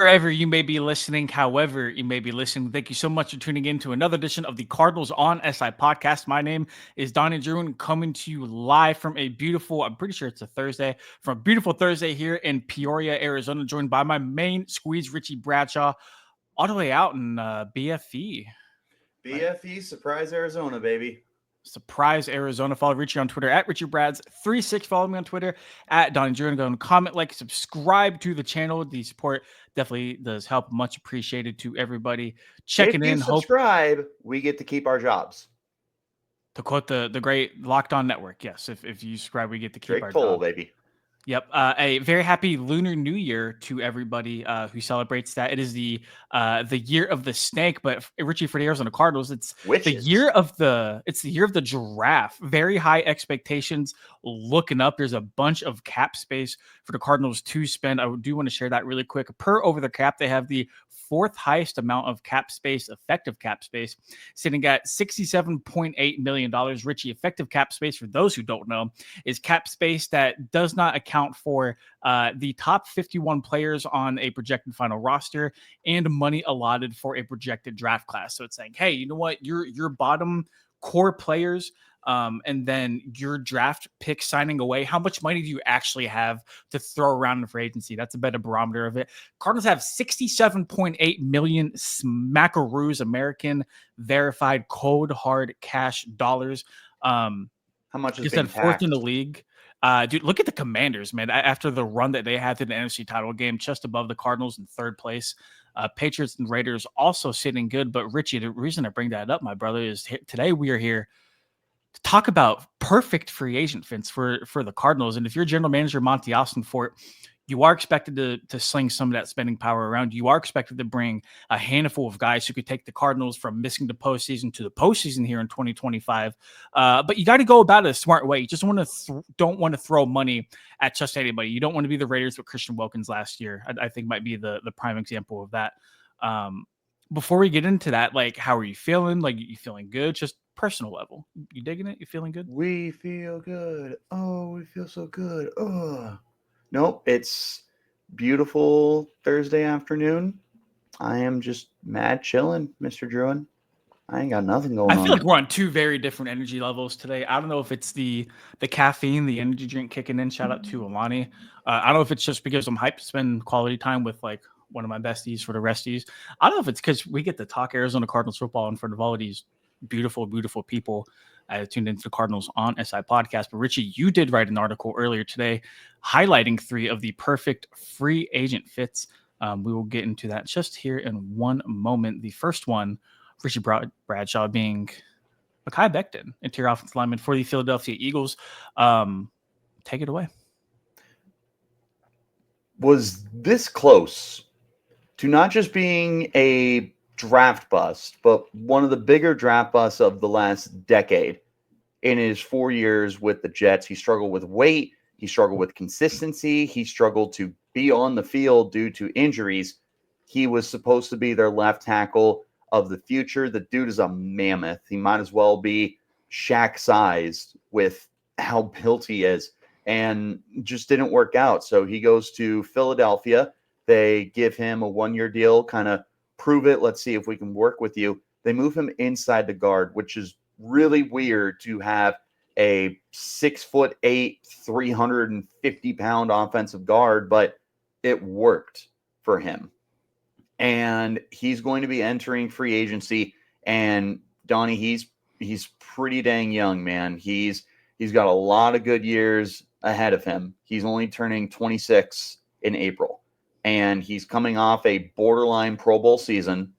Wherever you may be listening, however you may be listening, thank you so much for tuning in to another edition of the Cardinals on SI podcast. My name is Donnie Druin, coming to you live from a beautiful, I'm pretty sure it's a Thursday, from a beautiful Thursday here in Peoria, Arizona, joined by my main squeeze, Richie Bradshaw, all the way out in BFE. Right? BFE, Surprise, Arizona, baby. Surprise, Arizona. Follow Richie on Twitter at RichieBrads36. Follow me on Twitter at Donnie Drew. Go and comment, like, subscribe to the channel. The support definitely does help. Much appreciated to everybody checking in. If you subscribe, we get to keep our jobs. To quote the great Locked On Network, yes. If you subscribe, we get to keep Drake our Toll, jobs. baby. Yep. A very happy Lunar New Year to everybody who celebrates that. It is the year of the snake, but Richie, for the Arizona Cardinals, it's the year of the giraffe. Very high expectations. Looking up, there's a bunch of cap space for the Cardinals to spend. I do want to share that really quick. Per over the cap, they have the fourth highest amount of cap space, effective cap space, sitting at $67.8 million. Richie, effective cap space, for those who don't know, is cap space that does not account for the top 51 players on a projected final roster and money allotted for a projected draft class. So it's saying, hey, you know what? Your bottom core players, and then your draft pick signing away, how much money do you actually have to throw around in free agency? That's a better barometer of it. Cardinals have 67.8 million smackaroos, American verified cold hard cash dollars. How much is being fourth in the league? Dude, look at the Commanders, man. After the run that they had to the NFC title game, just above the Cardinals in third place. Patriots and Raiders also sitting good. But Richie, the reason I bring that up, my brother, is today we are here to talk about perfect free agent fits for the Cardinals. And if you're general manager Monti Ossenfort, you are expected to sling some of that spending power around. You are expected to bring a handful of guys who could take the Cardinals from missing the postseason to the postseason here in 2025. But you got to go about it a smart way. You just don't want to throw money at just anybody. You don't want to be the Raiders with Christian Wilkins last year. I think might be the prime example of that. Before we get into that, like, how are you feeling? Like, you feeling good? Just personal level. You digging it? You feeling good? We feel good. Oh, we feel so good. Oh. Nope, it's beautiful Thursday afternoon. I am just mad chilling, Mr. Druin. I ain't got nothing going on. I feel like we're on two very different energy levels today. I don't know if it's the caffeine, the energy drink kicking in. Shout out to Alani. I don't know if it's just because I'm hyped to spend quality time with like one of my besties for the resties. I don't know if it's because we get to talk Arizona Cardinals football in front of all of these beautiful, beautiful people tuned into the Cardinals on SI podcast. But Richie, you did write an article earlier today highlighting 3 of the perfect free agent fits. We will get into that just here in one moment. The first one, Richie Bradshaw, being Mekhi Becton, interior offensive lineman for the Philadelphia Eagles. Take it away. Was this close to not just being a draft bust, but one of the bigger draft busts of the last decade? In his 4 years with the Jets, he struggled with weight. He struggled with consistency. He struggled to be on the field due to injuries. He was supposed to be their left tackle of the future. The dude is a mammoth. He might as well be Shaq-sized with how built he is, and just didn't work out. So he goes to Philadelphia. They give him a 1-year deal, kind of prove it. Let's see if we can work with you. They move him inside the guard, which is really weird to have a 6'8", 350-pound offensive guard, but it worked for him. And he's going to be entering free agency. And Donnie, he's pretty dang young, man. He's got a lot of good years ahead of him. He's only turning 26 in April, and he's coming off a borderline Pro Bowl season.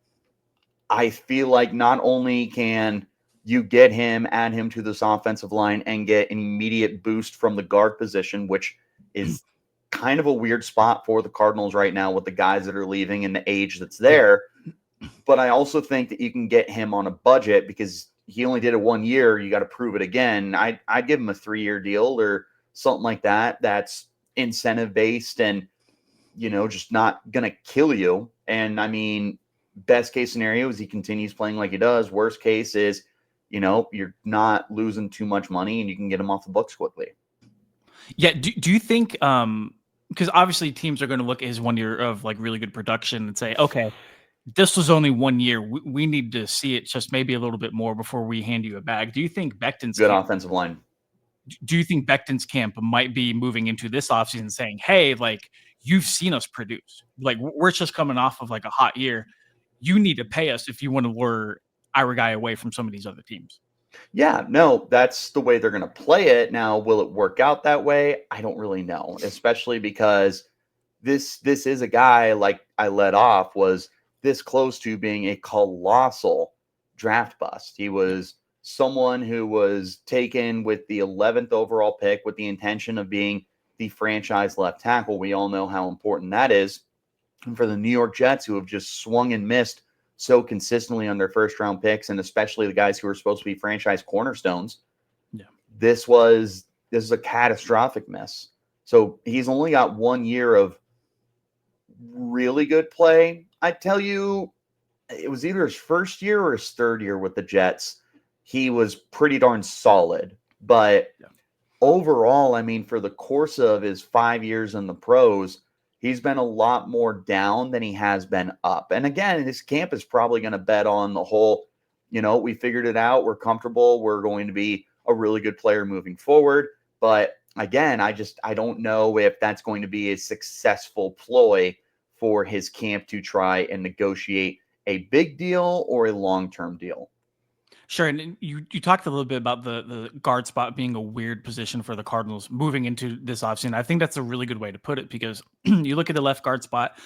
I feel like not only can you add him to this offensive line and get an immediate boost from the guard position, which is kind of a weird spot for the Cardinals right now with the guys that are leaving and the age that's there. But I also think that you can get him on a budget because he only did it 1 year. You got to prove it again. I'd give him a 3-year deal or something like that. That's incentive based and, just not going to kill you. And I mean, best case scenario is he continues playing like he does. Worst case is, you're not losing too much money and you can get him off the books quickly. Yeah. Do you think because obviously teams are going to look at his 1 year of like really good production and say, okay, this was only 1 year. We need to see it just maybe a little bit more before we hand you a bag. Do you think Becton's Good camp, offensive line. do you think Becton's camp might be moving into this offseason saying, hey, like you've seen us produce, like we're just coming off of like a hot year. You need to pay us if you want to lure our guy away from some of these other teams. Yeah, no, that's the way they're going to play it. Now, will it work out that way? I don't really know, especially because this is a guy, like I led off, was this close to being a colossal draft bust. He was someone who was taken with the 11th overall pick with the intention of being the franchise left tackle. We all know how important that is. And for the New York Jets, who have just swung and missed so consistently on their first round picks, and especially the guys who are supposed to be franchise cornerstones, Yeah. this is a catastrophic miss. So he's only got 1 year of really good play. I tell you, it was either his first year or his third year with the Jets. He was pretty darn solid. But overall, I mean, for the course of his 5 years in the pros, he's been a lot more down than he has been up. And again, his camp is probably going to bet on the whole, we figured it out. We're comfortable. We're going to be a really good player moving forward. But again, I don't know if that's going to be a successful ploy for his camp to try and negotiate a big deal or a long-term deal. Sure, and you talked a little bit about the guard spot being a weird position for the Cardinals moving into this offseason. I think that's a really good way to put it because you look at the left guard spot.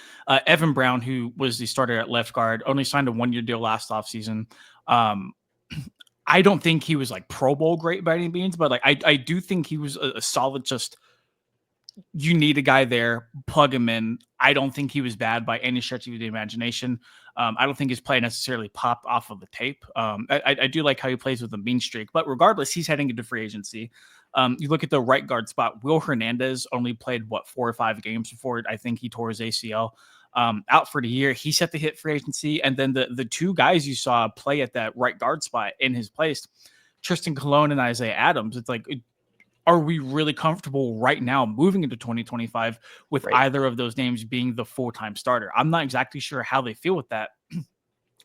Evan Brown, who was the starter at left guard, only signed a 1 year deal last offseason. I don't think he was like Pro Bowl great by any means, but like I do think he was a solid. Just you need a guy there, plug him in. I don't think he was bad by any stretch of the imagination. I don't think his play necessarily popped off of the tape. I do like how he plays with a mean streak, but regardless, he's heading into free agency. You look at the right guard spot. Will Hernandez only played 4 or 5 games before I think he tore his ACL. Out for the year. He set to hit free agency, and then the two guys you saw play at that right guard spot in his place, Tristan Colon and Isaiah Adams. It's like, are we really comfortable right now moving into 2025 with either of those names being the full-time starter? I'm not exactly sure how they feel with that. I'm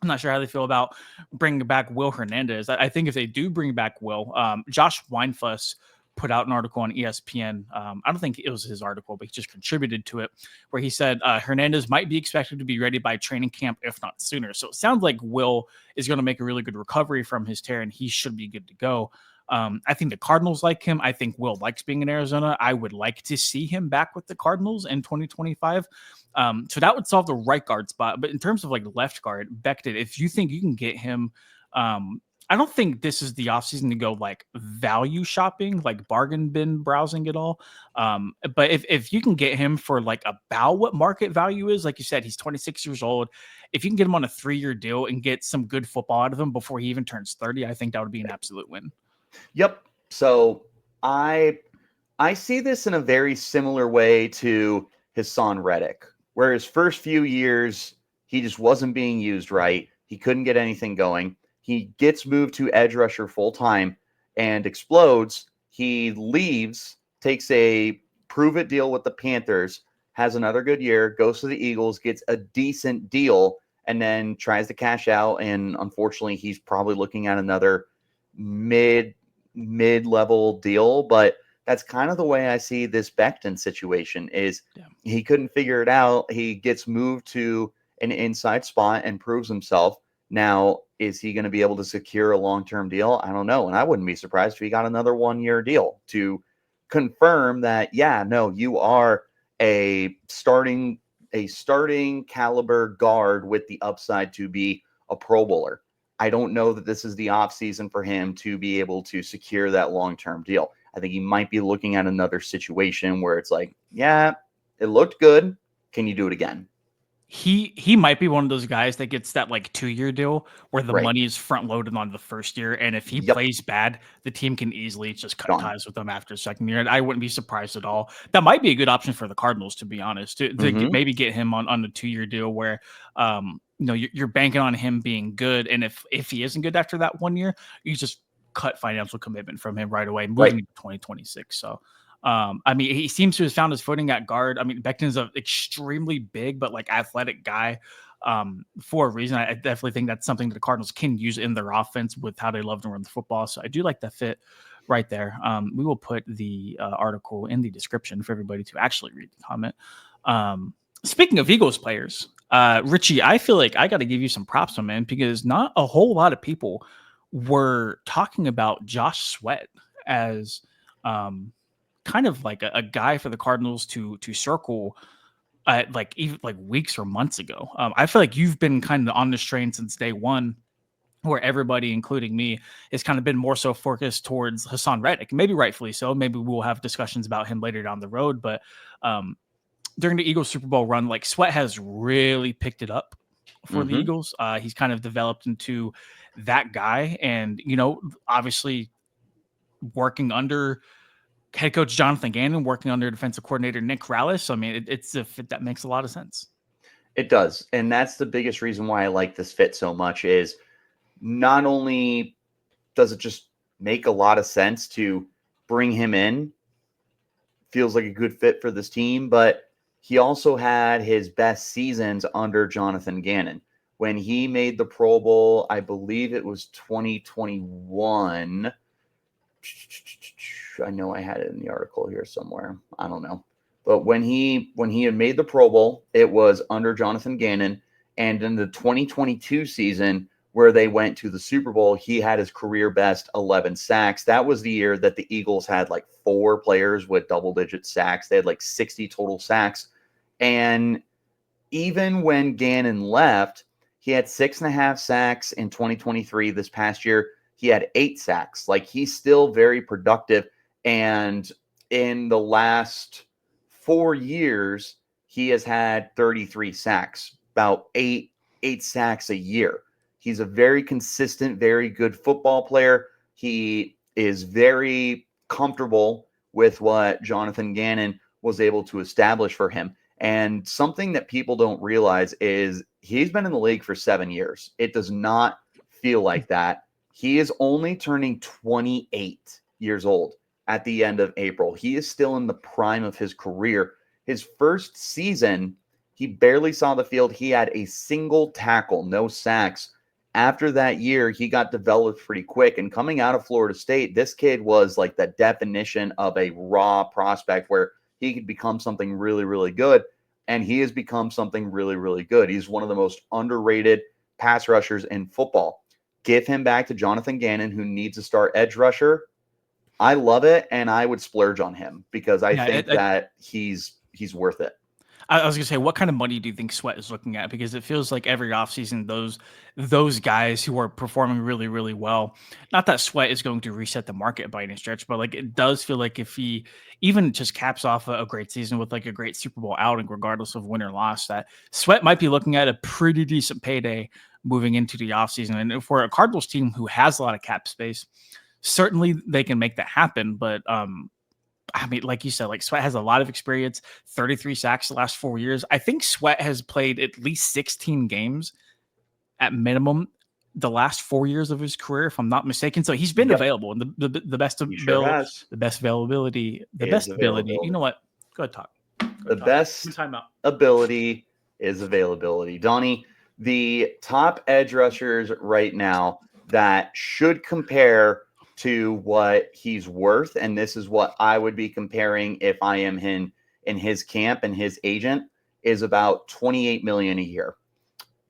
not sure how they feel about bringing back Will Hernandez. I think if they do bring back Will, Josh Weinfuss put out an article on ESPN. I don't think it was his article, but he just contributed to it, where he said Hernandez might be expected to be ready by training camp, if not sooner. So it sounds like Will is going to make a really good recovery from his tear, and he should be good to go. I think the Cardinals like him. I think Will likes being in Arizona. I would like to see him back with the Cardinals in 2025. So that would solve the right guard spot. But in terms of like left guard, Becton, if you think you can get him, I don't think this is the offseason to go like value shopping, like bargain bin browsing at all. But if you can get him for like about what market value is, like you said, he's 26 years old. If you can get him on a 3-year deal and get some good football out of him before he even turns 30, I think that would be an absolute win. Yep. So I see this in a very similar way to Hassan Reddick, where his first few years he just wasn't being used right. He couldn't get anything going. He gets moved to edge rusher full time and explodes. He leaves, takes a prove it deal with the Panthers, has another good year, goes to the Eagles, gets a decent deal, and then tries to cash out. And unfortunately, he's probably looking at another mid-level deal, but that's kind of the way I see this Becton situation is he couldn't figure it out. He gets moved to an inside spot and proves himself. Now, is he going to be able to secure a long-term deal? I don't know. And I wouldn't be surprised if he got another 1-year deal to confirm that, you are a starting caliber guard with the upside to be a Pro Bowler. I don't know that this is the offseason for him to be able to secure that long-term deal. I think he might be looking at another situation where it's like, it looked good. Can you do it again? He might be one of those guys that gets that like 2-year deal where the money is front loaded on the first year, and if he plays bad, the team can easily just cut ties with him after the second year. And I wouldn't be surprised at all. That might be a good option for the Cardinals, to be honest, to maybe get him on the 2-year deal where you're banking on him being good, and if he isn't good after that 1 year, you just cut financial commitment from him right away, moving into 2026. So I mean, he seems to have found his footing at guard. I mean, Becton's an extremely big but like athletic guy for a reason. I definitely think that's something that the Cardinals can use in their offense with how they love to run the football. So I do like that fit right there. We will put the article in the description for everybody to actually read the comment. Speaking of Eagles players, Richie, I feel like I got to give you some props, my man, because not a whole lot of people were talking about Josh Sweat as kind of like a guy for the Cardinals to circle like even like weeks or months ago. I feel like you've been kind of on this train since day one, where everybody, including me, has kind of been more so focused towards Hassan Reddick. Maybe rightfully so. Maybe we'll have discussions about him later down the road. But during the Eagles Super Bowl run, like Sweat has really picked it up for the Eagles. He's kind of developed into that guy, and obviously working under head coach Jonathan Gannon, working under defensive coordinator Nick Rallis. I mean, it's a fit that makes a lot of sense. It does. And that's the biggest reason why I like this fit so much is not only does it just make a lot of sense to bring him in, feels like a good fit for this team, but he also had his best seasons under Jonathan Gannon. When he made the Pro Bowl, I believe it was 2021. I know I had it in the article here somewhere. I don't know. But when he had made the Pro Bowl, it was under Jonathan Gannon. And in the 2022 season, where they went to the Super Bowl, he had his career best 11 sacks. That was the year that the Eagles had like 4 players with double-digit sacks. They had like 60 total sacks. And even when Gannon left, he had 6.5 sacks in 2023. This past year, he had 8 sacks. Like, he's still very productive. And in the last 4 years, he has had 33 sacks, about eight sacks a year. He's a very consistent, very good football player. He is very comfortable with what Jonathan Gannon was able to establish for him. And something that people don't realize is he's been in the league for 7 years. It does not feel like that. He is only turning 28 years old at the end of April. He is still in the prime of his career. His first season, he barely saw the field. He had a single tackle, no sacks. After that year, he got developed pretty quick. And coming out of Florida State, this kid was like the definition of a raw prospect where he could become something really, really good. And he has become something really, really good. He's one of the most underrated pass rushers in football. Give him back to Jonathan Gannon, who needs a star edge rusher. I love it, and I would splurge on him because I think that he's worth it. I was gonna say, what kind of money do you think Sweat is looking at? Because it feels like every offseason, those guys who are performing really, really well. Not that Sweat is going to reset the market by any stretch, but like it does feel like if he even just caps off a great season with like a great Super Bowl outing, regardless of win or loss, that Sweat might be looking at a pretty decent payday moving into the offseason. And if we're a Cardinals team who has a lot of cap space, certainly they can make that happen. But I mean, like you said, like Sweat has a lot of experience, 33 sacks the last 4 years. I think Sweat has played at least 16 games at minimum the last 4 years of his career, if I'm not mistaken. So he's been available, and the best availability, the best ability. You know what? Go ahead, talk. The best ability is availability. Donnie, the top edge rushers right now that should compare to what he's worth, and this is what I would be comparing if I am in his camp and his agent, is about $28 million a year.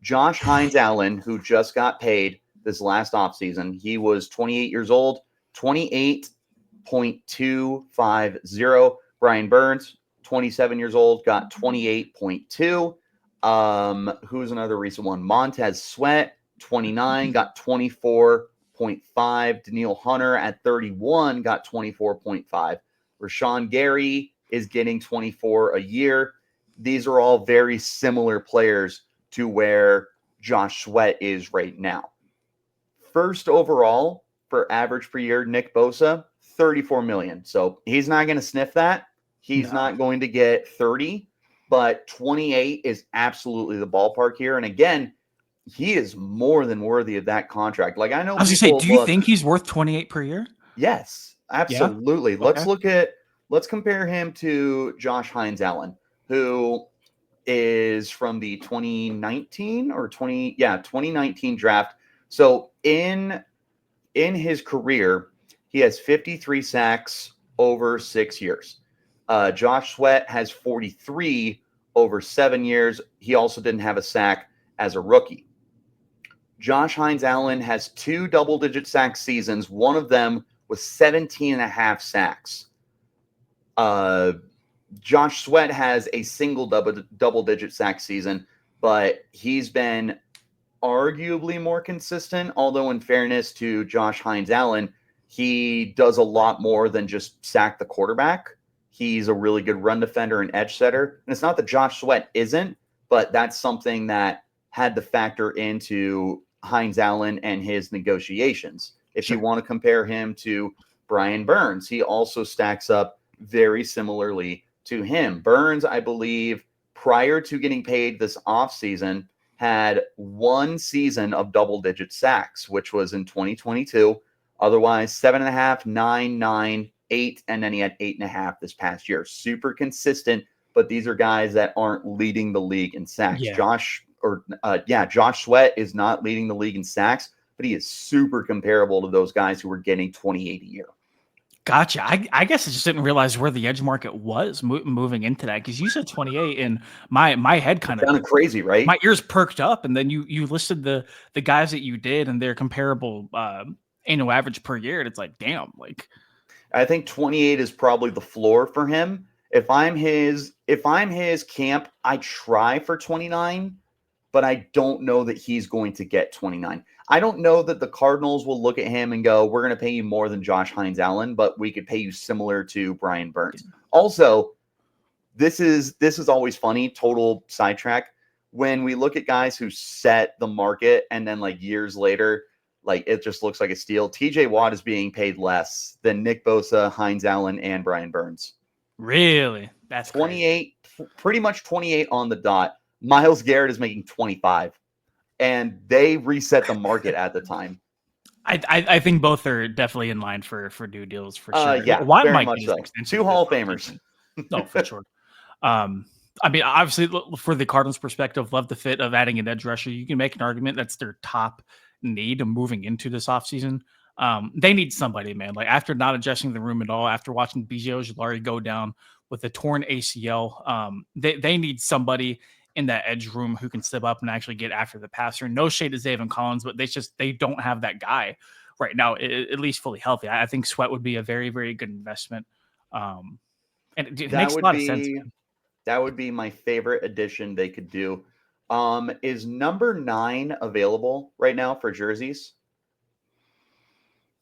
Josh Hines-Allen, who just got paid this last offseason, he was 28 years old, 28.250. Brian Burns, 27 years old, got 28.2. Who's another recent one? Montez Sweat, 29, got 24.5. Daniil Hunter at 31 got 24.5. Rashawn Gary is getting 24 a year. These are all very similar players to where Josh Sweat is right now. First overall for average per year, Nick Bosa, 34 million. So he's not going to sniff that. He's not going to get 30, but 28 is absolutely the ballpark here. And again, he is more than worthy of that contract. Like, I know I was gonna say, do you think he's worth 28 per year? Yes, absolutely. Yeah? Okay. let's compare him to Josh Hines Allen, who is from the 2019 draft. So in his career, he has 53 sacks over 6 years. Josh Sweat has 43 over 7 years. He also didn't have a sack as a rookie. Josh Hines Allen has 2 double-digit sack seasons. One of them was 17 and a half sacks. Josh Sweat has a single double-digit sack season, but he's been arguably more consistent. Although, in fairness to Josh Hines Allen, he does a lot more than just sack the quarterback. He's a really good run defender and edge setter. And it's not that Josh Sweat isn't, but that's something that had to factor into Hines Allen and his negotiations. If you want to compare him to Brian Burns, he also stacks up very similarly to him. Burns, I believe, prior to getting paid this offseason, had 1 season of double-digit sacks, which was in 2022. Otherwise, 7.5, 9, 9, 8, and then he had 8.5 this past year. Super consistent, but these are guys that aren't leading the league in sacks. Yeah. Josh Sweat is not leading the league in sacks, but he is super comparable to those guys who were getting 28 a year. Gotcha. I guess I just didn't realize where the edge market was moving into that, because you said 28, and my head kind of crazy, right? My ears perked up, and then you listed the guys that you did and their comparable annual average per year, and it's like, damn, like I think 28 is probably the floor for him. If I'm his camp, I try for 29, but I don't know that he's going to get 29. I don't know that the Cardinals will look at him and go, we're going to pay you more than Josh Hines Allen, but we could pay you similar to Brian Burns. Also, this is always funny, total sidetrack. When we look at guys who set the market and then like years later, like it just looks like a steal. TJ Watt is being paid less than Nick Bosa, Hines Allen, and Brian Burns. Really? That's 28, pretty much 28 on the dot. Myles Garrett is making 25, and they reset the market at the time. I think both are definitely in line for new deals for sure. Yeah, Watt very might much get so. his extension 2 Hall of Famers. No, for sure. I mean, obviously, for the Cardinals' perspective, love the fit of adding an edge rusher. You can make an argument that's their top need moving into this offseason. They need somebody, man. Like, after not adjusting the room at all, after watching BJ Ojulari go down with a torn ACL, they need somebody in that edge room who can step up and actually get after the passer. No shade to Zaven Collins, but they don't have that guy right now, at least fully healthy. I think Sweat would be a very, very good investment. And it makes a lot of sense, man. That would be my favorite addition they could do. Is number 9 available right now for jerseys?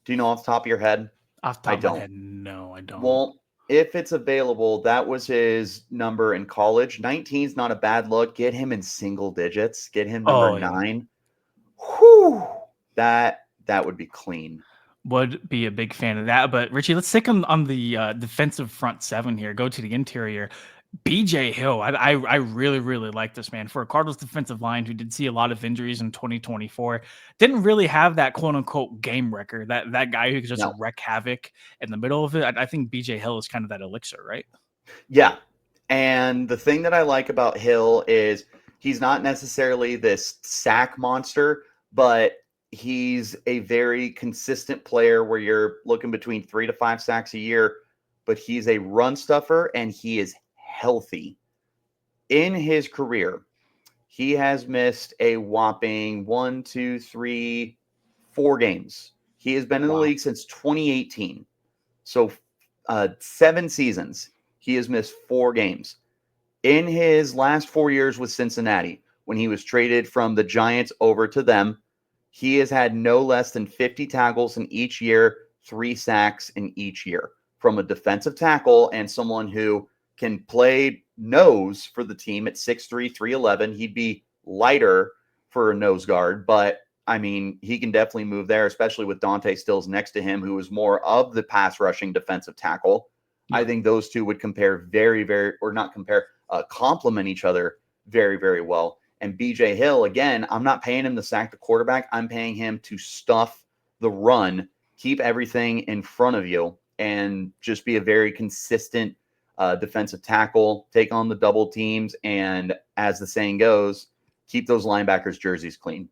Do you know off the top of your head? Off the top of my head, no, I don't. Well, if it's available, that was his number in college. 19 is not a bad look. Get him in single digits. Get him number 9. Whew, that would be clean. Would be a big fan of that. But Richie, let's stick on the defensive front 7 here. Go to the interior. BJ Hill, I really, really like this, man. For a Cardinals defensive line who did see a lot of injuries in 2024, didn't really have that quote-unquote game record, that guy who could just wreak havoc in the middle of it. I think BJ Hill is kind of that elixir, right? Yeah, and the thing that I like about Hill is he's not necessarily this sack monster, but he's a very consistent player where you're looking between 3 to 5 sacks a year, but he's a run stuffer and he is healthy. In his career, he has missed a whopping 1, 2, 3, 4 games. He has been in the league since 2018. So 7 seasons. He has missed 4 games. In his last 4 years with Cincinnati, when he was traded from the Giants over to them, he has had no less than 50 tackles in each year, 3 sacks in each year. From a defensive tackle and someone who can play nose for the team at 6'3", 311. He'd be lighter for a nose guard, but I mean, he can definitely move there, especially with Dante Stills next to him, who is more of the pass rushing defensive tackle. Yeah. I think those two would compare complement each other very, very well. And BJ Hill, again, I'm not paying him to sack the quarterback. I'm paying him to stuff the run, keep everything in front of you. and just be a very consistent defensive tackle, take on the double teams, and as the saying goes, keep those linebackers' jerseys clean.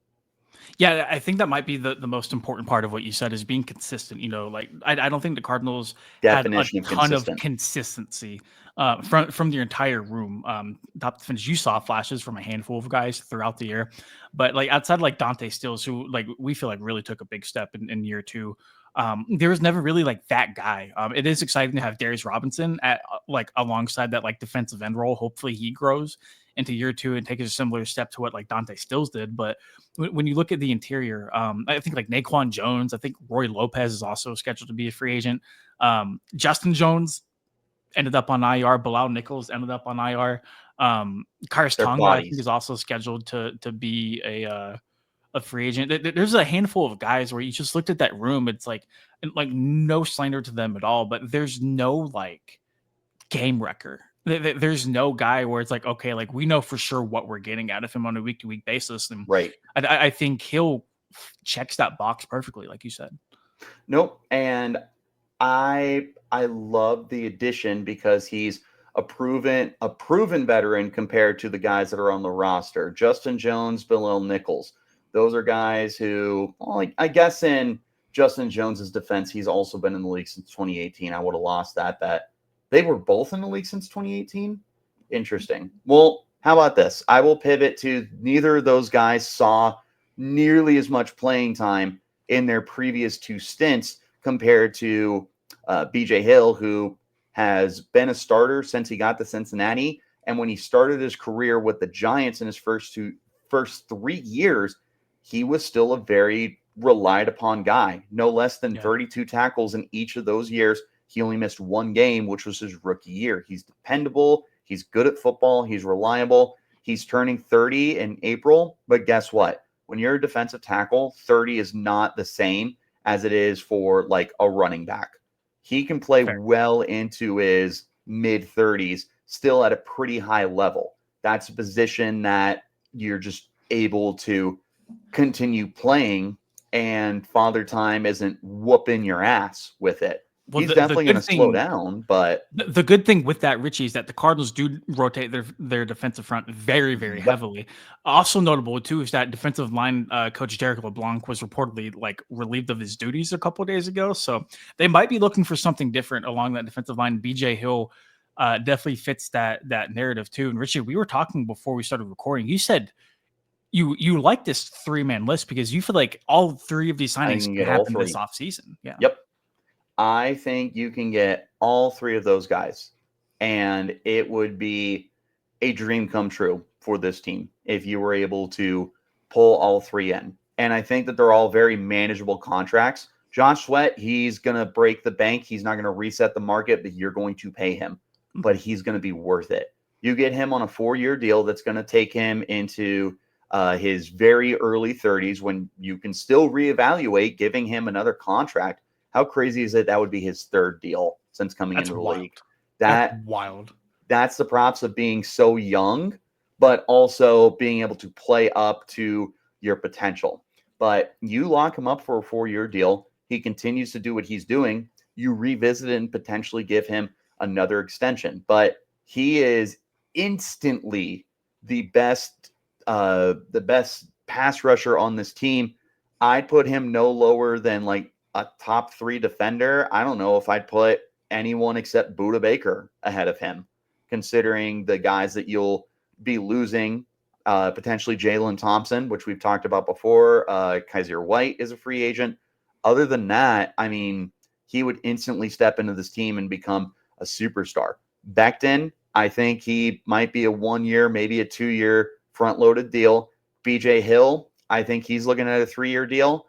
Yeah, I think that might be the most important part of what you said is being consistent. Like I don't think the Cardinals had a Definition of ton of consistent. consistency from the entire room. Top to finish, you saw flashes from a handful of guys throughout the year, but like outside like Dante Stills, who like we feel like really took a big step in year two. There was never really like that guy. It is exciting to have Darius Robinson at like alongside that like defensive end role. Hopefully he grows into year two and takes a similar step to what like Dante Stills did. But when you look at the interior, I think like Naquan Jones, I think Roy Lopez is also scheduled to be a free agent. Justin Jones ended up on IR. Bilal Nichols ended up on IR. Karis Their Tonga, I think, bodies. is also scheduled to be a free agent. There's a handful of guys where you just looked at that room. It's like no slander to them at all, but there's no like game wrecker. There's no guy where it's like, okay, like we know for sure what we're getting out of him on a week to week basis, and Right. I think he'll checks that box perfectly, like you said. Nope. And I love the addition because he's a proven veteran compared to the guys that are on the roster. Justin Jones, Bilal Nichols. Those are guys who, well, like, I guess in Justin Jones's defense, he's also been in the league since 2018. I would have lost that bet. They were both in the league since 2018. Interesting. Well, how about this? I will pivot to neither of those guys saw nearly as much playing time in their previous two stints compared to BJ Hill, who has been a starter since he got to Cincinnati. And when he started his career with the Giants in his first 3 years, he was still a very relied upon guy. No less than 32 tackles in each of those years. He only missed one game, which was his rookie year. He's dependable. He's good at football. He's reliable. He's turning 30 in April. But guess what? When you're a defensive tackle, 30 is not the same as it is for like a running back. He can play well into his mid 30s, still at a pretty high level. That's a position that you're just able to continue playing, and Father Time isn't whooping your ass with it. Well, he's definitely going to slow down, but the good thing with that, Richie, is that the Cardinals do rotate their defensive front very, very heavily. Also notable too is that defensive line coach Derek LeBlanc was reportedly like relieved of his duties a couple of days ago, so they might be looking for something different along that defensive line. BJ Hill definitely fits that narrative too. And Richie, we were talking before we started recording. You said you like this 3-man list because you feel like all three of these signings can happen this offseason. Yeah. Yep. I think you can get all three of those guys, and it would be a dream come true for this team if you were able to pull all three in. And I think that they're all very manageable contracts. Josh Sweat, he's going to break the bank. He's not going to reset the market, but you're going to pay him. But he's going to be worth it. You get him on a 4-year deal that's going to take him into his very early 30s when you can still reevaluate giving him another contract. How crazy is it? That would be his third deal since coming into the league. That's wild. That's the props of being so young, but also being able to play up to your potential. But you lock him up for a 4-year deal. He continues to do what he's doing. You revisit it and potentially give him another extension. But he is instantly the best pass rusher on this team. I'd put him no lower than like a top 3 defender. I don't know if I'd put anyone except Budda Baker ahead of him, considering the guys that you'll be losing. Potentially Jalen Thompson, which we've talked about before. Kaiser White is a free agent. Other than that, I mean, he would instantly step into this team and become a superstar. Becton, I think he might be a 1-year, maybe a 2-year front-loaded deal. BJ Hill, I think he's looking at a 3-year deal.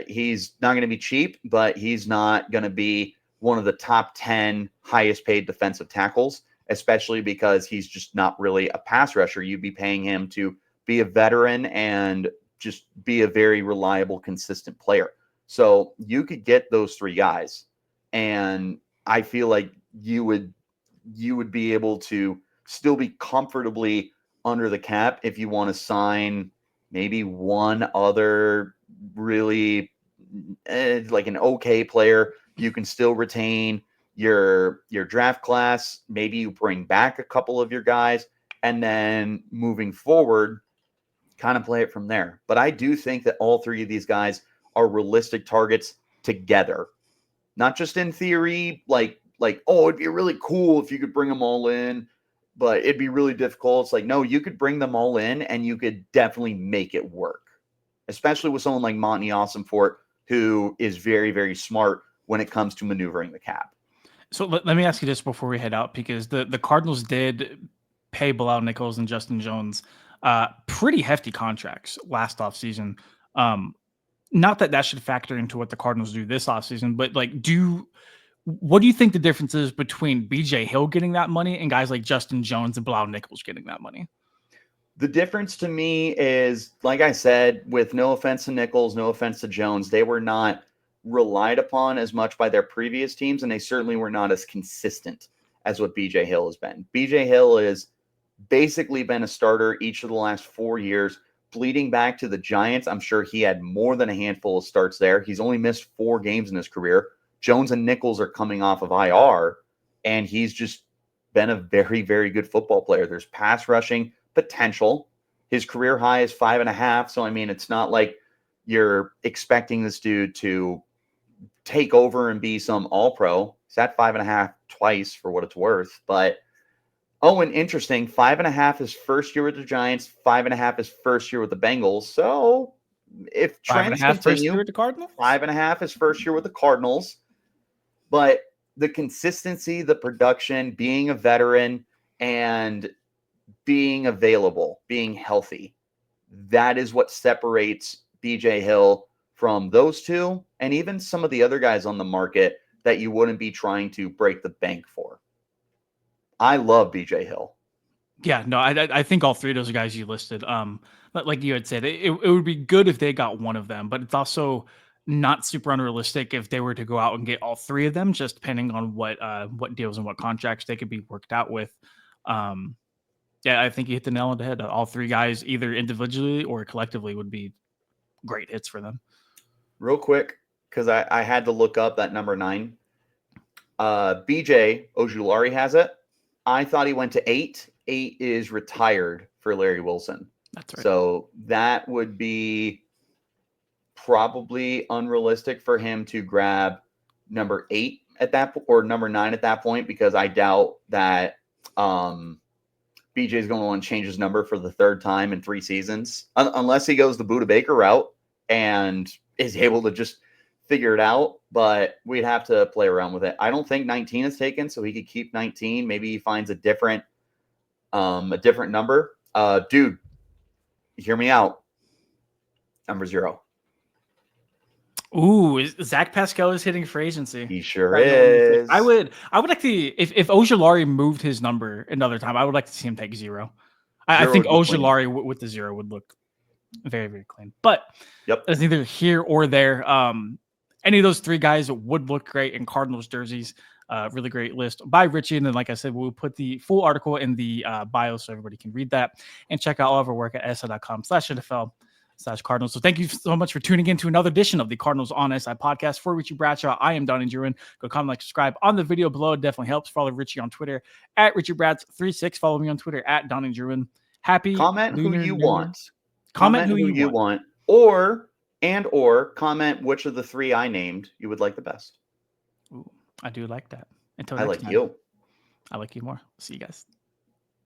He's not going to be cheap, but he's not going to be one of the top 10 highest paid defensive tackles, especially because he's just not really a pass rusher. You'd be paying him to be a veteran and just be a very reliable, consistent player. So you could get those 3 guys, and I feel like you would be able to still be comfortably under the cap if you want to sign maybe one other really like an okay player You can still retain your draft class. Maybe you bring back a couple of your guys, and then moving forward, kind of play it from there. But I do think that all three of these guys are realistic targets together, not just in theory. Like oh, it'd be really cool if you could bring them all in, but it'd be really difficult. It's like no, you could bring them all in, and you could definitely make it work, especially with someone like Monti Ossenfort, who is very, very smart when it comes to maneuvering the cap. So let me ask you this before we head out, because the Cardinals did pay Bilal Nichols and Justin Jones pretty hefty contracts last offseason. Not that that should factor into what the Cardinals do this offseason, but like, what do you think the difference is between BJ Hill getting that money and guys like Justin Jones and Bilal Nichols getting that money? The difference to me is, like I said, with no offense to Nichols, no offense to Jones, they were not relied upon as much by their previous teams, and they certainly were not as consistent as what BJ Hill has been. BJ Hill has basically been a starter each of the last 4 years. Bleeding back to the Giants, I'm sure he had more than a handful of starts there. He's only missed 4 games in his career. Jones and Nichols are coming off of IR, and he's just been a very, very good football player. There's pass rushing potential. His career high is 5.5. So, I mean, it's not like you're expecting this dude to take over and be some all pro. He's at 5.5 twice for what it's worth. But, oh, and interesting, 5.5 his first year with the Giants, 5.5 his first year with the Bengals. So, if trends 5.5 first year continue, with the Cardinals? 5.5 his first year with the Cardinals. But the consistency, the production, being a veteran, and being available, being healthy, that is what separates BJ Hill from those two and even some of the other guys on the market that you wouldn't be trying to break the bank for. I love BJ Hill. Yeah, no, I think all three of those guys you listed, but like you had said, it would be good if they got one of them, but it's also not super unrealistic if they were to go out and get all three of them, just depending on what deals and what contracts they could be worked out with. Um, yeah, I think you hit the nail on the head. All three guys, either individually or collectively, would be great hits for them. Real quick, because I had to look up that number 9. BJ Ojulari has it. I thought he went to 8. 8 is retired for Larry Wilson. That's right. So that would be probably unrealistic for him to grab number 8 at that or number 9 at that point, because I doubt that BJ is going to want to change his number for the 3rd time in 3 seasons, unless he goes the Buda Baker route and is able to just figure it out. But we'd have to play around with it. I don't think 19 is taken, so he could keep 19. Maybe he finds a different number. Dude, hear me out. Number 0. Ooh, Zach Pascal is hitting free agency. He sure is. I would like to, if Ojulari moved his number another time, I would like to see him take 0. I think Ojulari with the 0 would look very, very clean. But it's neither here or there. Any of those 3 guys would look great in Cardinals jerseys. Really great list by Richie. And then, like I said, we'll put the full article in the bio so everybody can read that and check out all of our work at si.com/NFL/Cardinals. So thank you so much for tuning in to another edition of the Cardinals on SI podcast. For Richie Bradshaw, I am Donnie Druin. Go comment, like, subscribe on the video below. It definitely helps. Follow Richie on Twitter at RichieBrads36. Follow me on Twitter at Donnie Druin. Happy comment who you want. Comment who you want. Or comment which of the 3 I named you would like the best. Ooh, I do like that. Until next time. I like you. I like you more. See you guys.